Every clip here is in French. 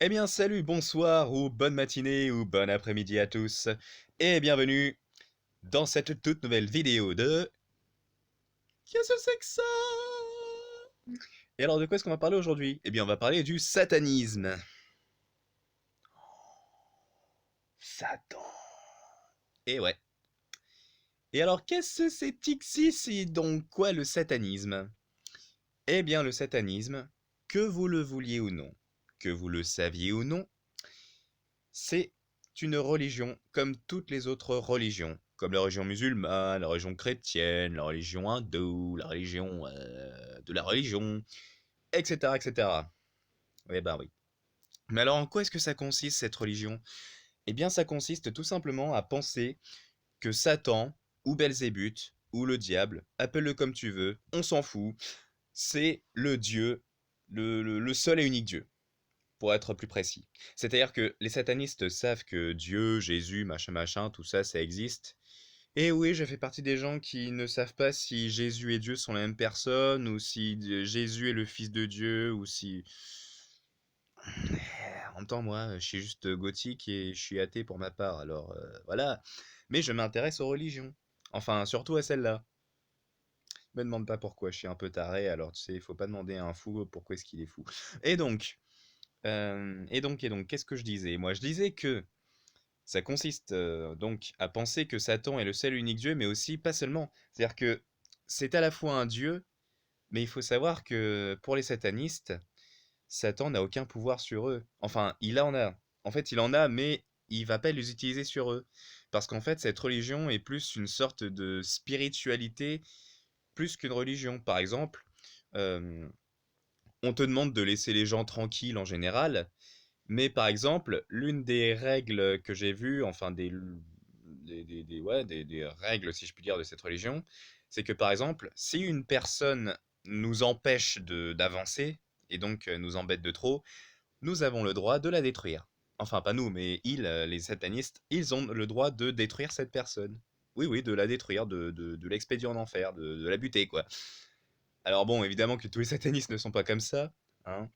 Eh bien, salut, bonsoir, ou bonne matinée, ou bon après-midi à tous, et bienvenue dans cette toute nouvelle vidéo de... Qu'est-ce que c'est que ça? Et alors, de quoi est-ce qu'on va parler aujourd'hui? Eh bien, on va parler du satanisme. Satan. Et ouais. Et alors, qu'est-ce que c'est c'est donc quoi le satanisme? Eh bien, le satanisme, que vous le vouliez ou non, que vous le saviez ou non, c'est une religion comme toutes les autres religions, comme la religion musulmane, la religion chrétienne, la religion hindoue, la religion de la religion, etc., etc. Eh ben oui. Mais alors en quoi est-ce que ça consiste cette religion? Eh bien ça consiste tout simplement à penser que Satan, ou Belzébuth, ou le diable, appelle-le comme tu veux, on s'en fout, c'est le Dieu, le seul et unique Dieu. Pour être plus précis. C'est-à-dire que les satanistes savent que Dieu, Jésus, machin machin, tout ça, ça existe. Et oui, je fais partie des gens qui ne savent pas si Jésus et Dieu sont la même personne, ou si Jésus est le fils de Dieu, ou si... En même temps, moi, je suis juste gothique et je suis athée pour ma part, alors voilà. Mais je m'intéresse aux religions. Enfin, surtout à celle-là. Me demande pas pourquoi, je suis un peu taré, alors tu sais, il faut pas demander à un fou pourquoi est-ce qu'il est fou. Et donc, qu'est-ce que je disais? Moi, je disais que ça consiste donc à penser que Satan est le seul et unique Dieu, mais aussi pas seulement. C'est-à-dire que c'est à la fois un Dieu, mais il faut savoir que pour les satanistes, Satan n'a aucun pouvoir sur eux. Enfin, il en a. En fait, il en a, mais il va pas les utiliser sur eux. Parce qu'en fait, cette religion est plus une sorte de spiritualité, plus qu'une religion. Par exemple, euh, on te demande de laisser les gens tranquilles en général, mais par exemple, l'une des règles que j'ai vues, enfin des règles, si je puis dire, de cette religion, c'est que par exemple, si une personne nous empêche d'avancer, et donc nous embête de trop, nous avons le droit de la détruire. Enfin, pas nous, mais ils, les satanistes, ils ont le droit de détruire cette personne. Oui, oui, de la détruire, de l'expédier en enfer, de la buter, quoi. Alors bon, évidemment que tous les satanistes ne sont pas comme ça, hein.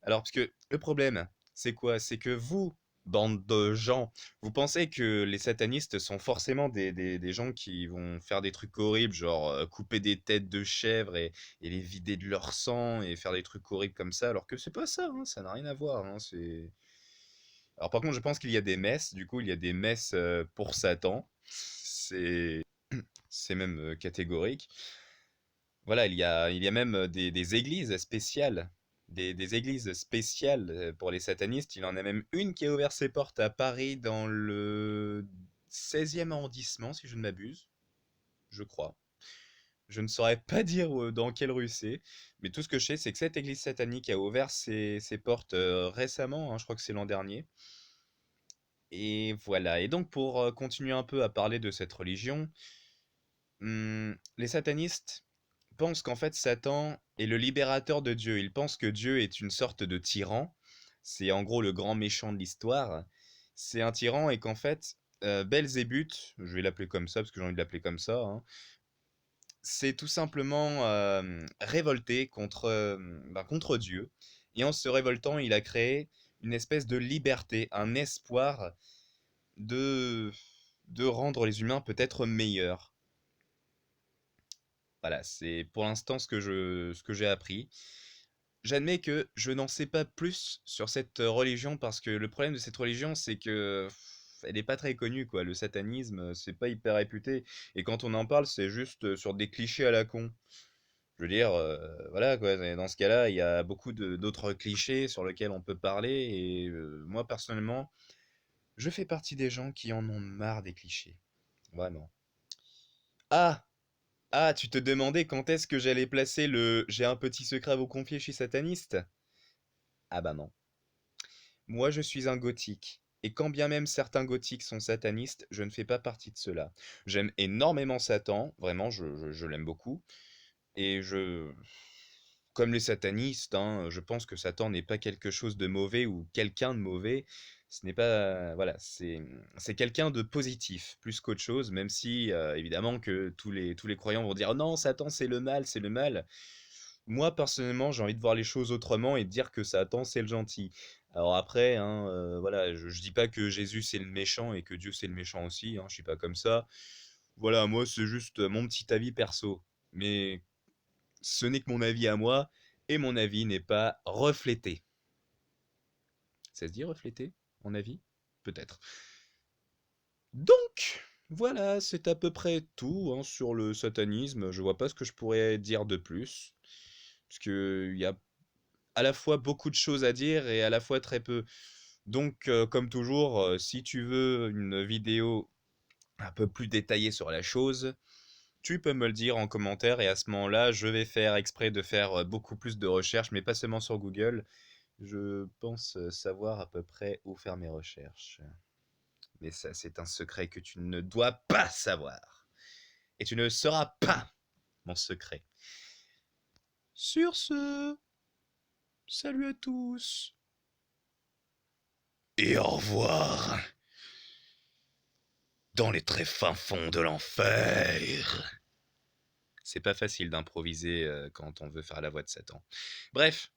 Alors, parce que le problème, c'est quoi? C'est que vous, bande de gens, vous pensez que les satanistes sont forcément des gens qui vont faire des trucs horribles, genre couper des têtes de chèvres et les vider de leur sang et faire des trucs horribles comme ça, alors que c'est pas ça, hein, ça n'a rien à voir, hein, c'est... Alors par contre, je pense qu'il y a des messes, du coup, il y a des messes pour Satan, c'est même catégorique. Voilà, il y a même des églises spéciales, des églises spéciales pour les satanistes. Il en a même une qui a ouvert ses portes à Paris dans le 16e arrondissement, si je ne m'abuse, je crois. Je ne saurais pas dire dans quelle rue c'est, mais tout ce que je sais, c'est que cette église satanique a ouvert ses portes récemment, hein, je crois que c'est l'an dernier. Et voilà. Et donc, pour continuer un peu à parler de cette religion, les satanistes pensent qu'en fait Satan est le libérateur de Dieu. Ils pensent que Dieu est une sorte de tyran. C'est en gros le grand méchant de l'histoire. C'est un tyran et qu'en fait, Belzébuth, je vais l'appeler comme ça parce que j'ai envie de l'appeler comme ça, hein, c'est tout simplement révolté contre Dieu. Et en se révoltant, il a créé une espèce de liberté, un espoir de, de rendre les humains peut-être meilleurs. Voilà, c'est pour l'instant ce que j'ai appris. J'admets que je n'en sais pas plus sur cette religion parce que le problème de cette religion, c'est que elle n'est pas très connue, quoi. Le satanisme, c'est pas hyper réputé. Et quand on en parle, c'est juste sur des clichés à la con. Je veux dire, voilà, quoi. Et dans ce cas-là, il y a beaucoup d'autres clichés sur lesquels on peut parler. Et moi, personnellement, je fais partie des gens qui en ont marre des clichés. Vraiment. Ah! Ah, tu te demandais quand est-ce que j'allais placer le «j'ai un petit secret à vous confier, je suis sataniste»? Ah bah non. Moi, je suis un gothique. Et quand bien même certains gothiques sont satanistes, je ne fais pas partie de ceux-là. J'aime énormément Satan, vraiment, je l'aime beaucoup. Et je... Comme les satanistes, hein, je pense que Satan n'est pas quelque chose de mauvais ou quelqu'un de mauvais. Ce n'est pas... Voilà, c'est quelqu'un de positif, plus qu'autre chose, même si, évidemment, que tous les croyants vont dire «Non, Satan, c'est le mal, c'est le mal». Moi, personnellement, j'ai envie de voir les choses autrement et de dire que Satan, c'est le gentil. Alors après, hein, voilà, je dis pas que Jésus, c'est le méchant et que Dieu, c'est le méchant aussi, hein, je suis pas comme ça. Voilà, moi, c'est juste mon petit avis perso. Mais ce n'est que mon avis à moi, et mon avis n'est pas reflété. Ça se dit refléter, mon avis? Peut-être. Donc, voilà, c'est à peu près tout hein, sur le satanisme. Je vois pas ce que je pourrais dire de plus. Parce qu'il y a à la fois beaucoup de choses à dire et à la fois très peu. Donc, comme toujours, si tu veux une vidéo un peu plus détaillée sur la chose, tu peux me le dire en commentaire et à ce moment-là, je vais faire exprès de faire beaucoup plus de recherches, mais pas seulement sur Google. Je pense savoir à peu près où faire mes recherches. Mais ça, c'est un secret que tu ne dois pas savoir. Et tu ne sauras pas mon secret. Sur ce, salut à tous. Et au revoir. Dans les très fins fonds de l'enfer. C'est pas facile d'improviser quand on veut faire la voix de Satan. Bref,